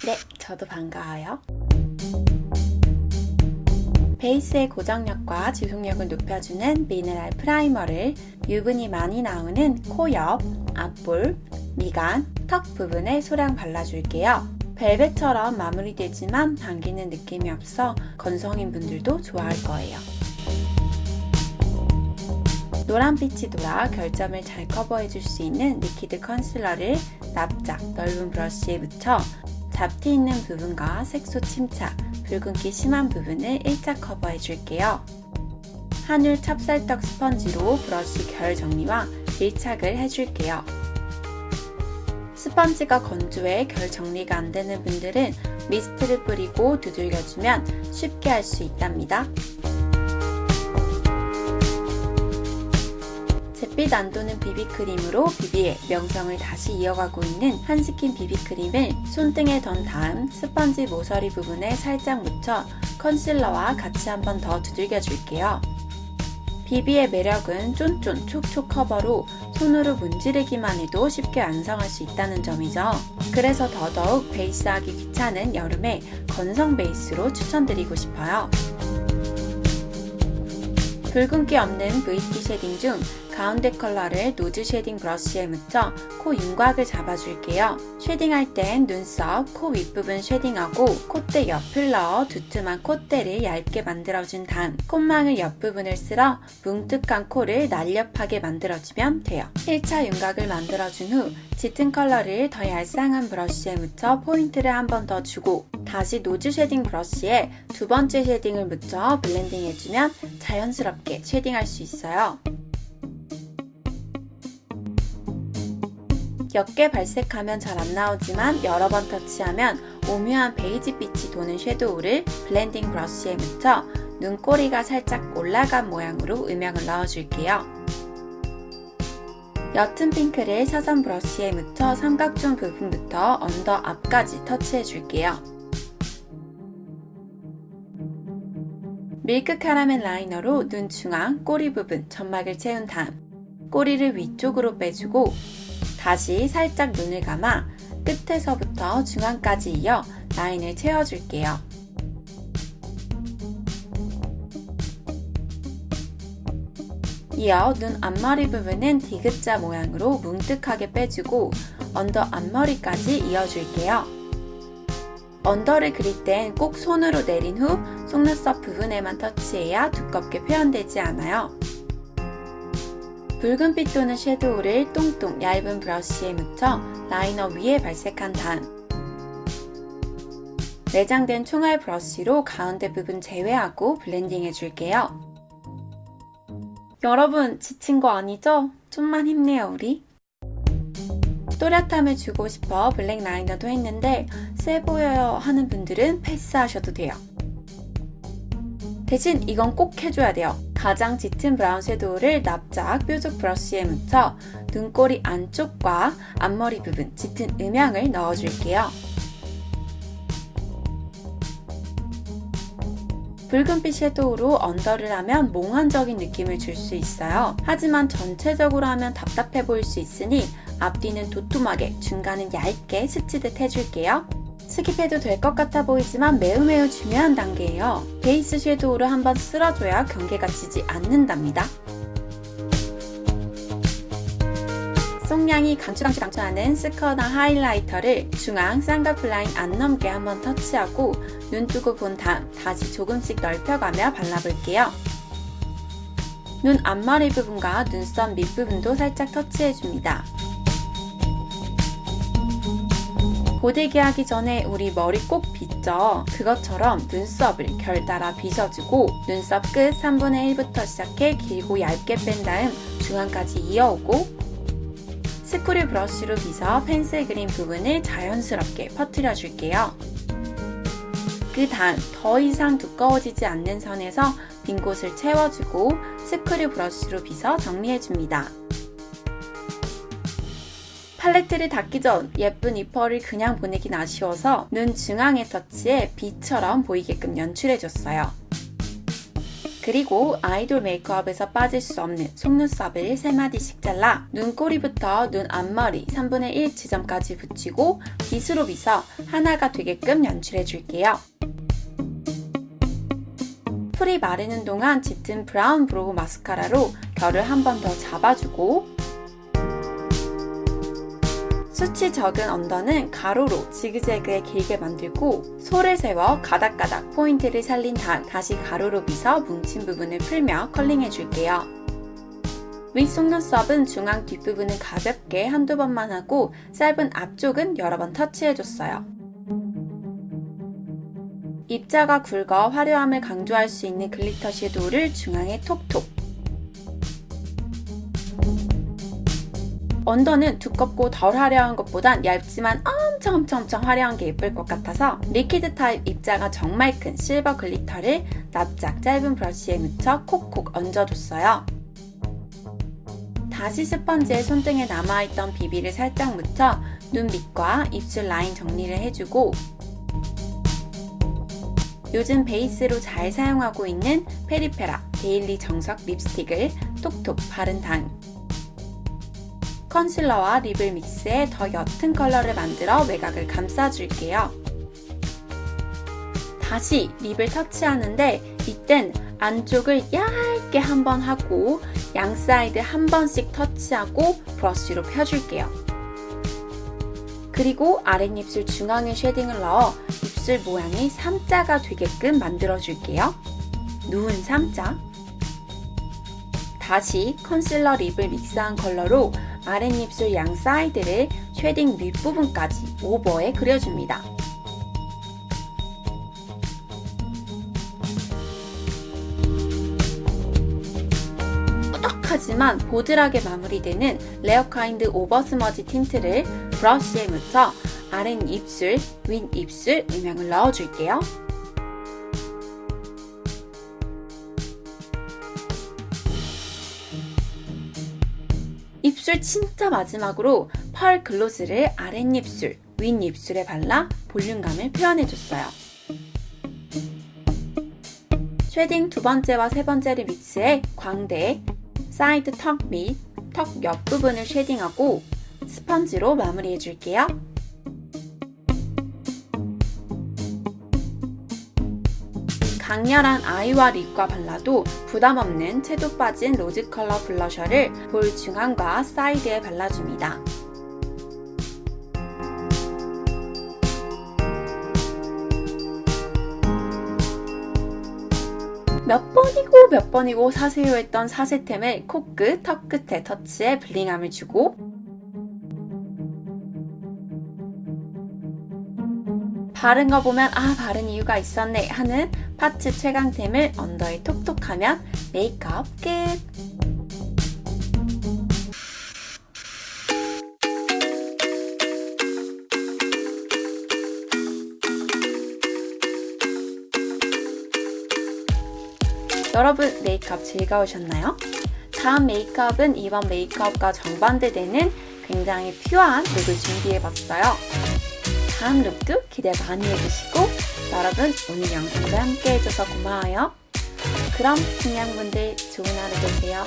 네, 저도 반가워요. 베이스의 고정력과 지속력을 높여주는 미네랄 프라이머를 유분이 많이 나오는 코 옆, 앞볼, 미간, 턱 부분에 소량 발라줄게요. 벨벳처럼 마무리되지만 당기는 느낌이 없어 건성인 분들도 좋아할 거예요. 노란빛이 돌아 결점을 잘 커버해줄 수 있는 리퀴드 컨실러를 납작 넓은 브러쉬에 묻혀 잡티 있는 부분과 색소 침착, 붉은기 심한 부분을 일자 커버해줄게요. 한올 찹쌀떡 스펀지로 브러쉬 결 정리와 밀착을 해줄게요. 스펀지가 건조해 결 정리가 안 되는 분들은 미스트를 뿌리고 두들겨주면 쉽게 할 수 있답니다. 잿빛 안 도는 비비크림으로 비비의 명성을 다시 이어가고 있는 한스킨 비비크림을 손등에 던 다음 스펀지 모서리 부분에 살짝 묻혀 컨실러와 같이 한 번 더 두들겨줄게요. 비비의 매력은 쫀쫀 촉촉 커버로 손으로 문지르기만 해도 쉽게 완성할 수 있다는 점이죠. 그래서 더더욱 베이스하기 귀찮은 여름에 건성 베이스로 추천드리고 싶어요. 붉은기 없는 VT 쉐딩 중 가운데 컬러를 노즈 쉐딩 브러쉬에 묻혀 코 윤곽을 잡아줄게요. 쉐딩할 땐 눈썹, 코 윗부분 쉐딩하고 콧대 옆을 넣어 두툼한 콧대를 얇게 만들어준 다음 콧망울 옆부분을 쓸어 뭉툭한 코를 날렵하게 만들어주면 돼요. 1차 윤곽을 만들어준 후 짙은 컬러를 더 얄쌍한 브러쉬에 묻혀 포인트를 한 번 더 주고 다시 노즈 쉐딩 브러쉬에 두 번째 쉐딩을 묻혀 블렌딩 해주면 자연스럽게 쉐딩할 수 있어요. 옅게 발색하면 잘 안 나오지만 여러 번 터치하면 오묘한 베이지빛이 도는 섀도우를 블렌딩 브러쉬에 묻혀 눈꼬리가 살짝 올라간 모양으로 음영을 넣어줄게요. 옅은 핑크를 사선 브러쉬에 묻혀 삼각존 부분부터 언더 앞까지 터치해줄게요. 밀크 카라멜 라이너로 눈 중앙, 꼬리 부분, 점막을 채운 다음 꼬리를 위쪽으로 빼주고 다시 살짝 눈을 감아 끝에서부터 중앙까지 이어 라인을 채워줄게요. 이어 눈 앞머리 부분은 디귿자 모양으로 뭉툭하게 빼주고 언더 앞머리까지 이어줄게요. 언더를 그릴 땐 꼭 손으로 내린 후 속눈썹 부분에만 터치해야 두껍게 표현되지 않아요. 붉은빛 도는 섀도우를 똥똥 얇은 브러쉬에 묻혀 라이너 위에 발색한 다음 내장된 총알 브러쉬로 가운데 부분 제외하고 블렌딩 해줄게요. 여러분 지친 거 아니죠? 좀만 힘내요 우리. 또렷함을 주고 싶어 블랙 라이너도 했는데 세 보여요 하는 분들은 패스하셔도 돼요. 대신 이건 꼭 해줘야 돼요. 가장 짙은 브라운 섀도우를 납작 뾰족 브러쉬에 묻혀 눈꼬리 안쪽과 앞머리 부분 짙은 음영을 넣어줄게요. 붉은빛 섀도우로 언더를 하면 몽환적인 느낌을 줄 수 있어요. 하지만 전체적으로 하면 답답해 보일 수 있으니 앞뒤는 도톰하게 중간은 얇게 스치듯 해줄게요. 스킵해도 될 것 같아 보이지만 매우 중요한 단계예요. 베이스 섀도우를 한번 쓸어줘야 경계가 지지 않는답니다. 송량이 강추하는 스커나 하이라이터를 중앙 쌍꺼풀 라인 안 넘게 한번 터치하고 눈 뜨고 본 다음 다시 조금씩 넓혀가며 발라볼게요. 눈 앞머리 부분과 눈썹 밑부분도 살짝 터치해줍니다. 고데기 하기 전에 우리 머리 꼭 빗죠? 그것처럼 눈썹을 결 따라 빗어주고 눈썹 끝 3분의 1부터 시작해 길고 얇게 뺀 다음 중앙까지 이어오고 스크류 브러쉬로 빗어 펜슬 그린 부분을 자연스럽게 퍼뜨려줄게요. 그 다음 더 이상 두꺼워지지 않는 선에서 빈 곳을 채워주고 스크류 브러쉬로 빗어 정리해줍니다. 팔레트를 닦기 전 예쁜 이 펄을 그냥 보내긴 아쉬워서 눈 중앙에 터치해 B처럼 보이게끔 연출해줬어요. 그리고 아이돌 메이크업에서 빠질 수 없는 속눈썹을 3마디씩 잘라 눈꼬리부터 눈 앞머리 3분의 1 지점까지 붙이고 빗으로 빗어 하나가 되게끔 연출해줄게요. 풀이 마르는 동안 짙은 브라운 브로우 마스카라로 결을 한 번 더 잡아주고 수치 적은 언더는 가로로 지그재그에 길게 만들고 솔을 세워 가닥가닥 포인트를 살린 다음 다시 가로로 빗어 뭉친 부분을 풀며 컬링해줄게요. 윗속눈썹은 중앙 뒷부분은 가볍게 한두 번만 하고 짧은 앞쪽은 여러 번 터치해줬어요. 입자가 굵어 화려함을 강조할 수 있는 글리터 섀도우를 중앙에 톡톡. 언더는 두껍고 덜 화려한 것보단 얇지만 엄청 화려한 게 예쁠 것 같아서 리퀴드 타입 입자가 정말 큰 실버 글리터를 납작 짧은 브러쉬에 묻혀 콕콕 얹어줬어요. 다시 스펀지에 손등에 남아있던 비비를 살짝 묻혀 눈 밑과 입술 라인 정리를 해주고 요즘 베이스로 잘 사용하고 있는 페리페라 데일리 정석 립스틱을 톡톡 바른 다음 컨실러와 립을 믹스해 더 옅은 컬러를 만들어 외곽을 감싸줄게요. 다시 립을 터치하는데 이땐 안쪽을 얇게 한 번 하고 양 사이드 한 번씩 터치하고 브러쉬로 펴줄게요. 그리고 아랫입술 중앙에 쉐딩을 넣어 입술 모양이 3자가 되게끔 만들어줄게요. 누운 3자. 다시 컨실러 립을 믹스한 컬러로 아랫입술 양 사이드를 쉐딩 윗부분까지 오버에 그려줍니다. 꾸덕하지만 보드하게 마무리되는 레어카인드 오버 스머지 틴트를 브러쉬에 묻혀 아랫입술, 윗입술 음영을 넣어줄게요. 입술 진짜 마지막으로 펄 글로즈를 아랫입술, 윗입술에 발라 볼륨감을 표현해줬어요. 쉐딩 두 번째와 세 번째를 믹스해 광대, 사이드 턱 및 턱 옆부분을 쉐딩하고 스펀지로 마무리해줄게요. 강렬한 아이와 립과 발라도 부담없는 채도 빠진 로즈 컬러 블러셔를 볼 중앙과 사이드에 발라줍니다. 몇 번이고 사세요 했던 사세템을 코끝, 턱끝에 터치해 블링함을 주고 바른 거 보면 바른 이유가 있었네 하는 파츠 최강템을 언더에 톡톡하면 메이크업 끝! 여러분 메이크업 즐거우셨나요? 다음 메이크업은 이번 메이크업과 정반대되는 굉장히 퓨어한 룩을 준비해봤어요. 다음 룩도 기대 많이 해주시고 여러분 오늘 영상도 함께 해줘서 고마워요. 그럼 중량분들 좋은 하루 되세요.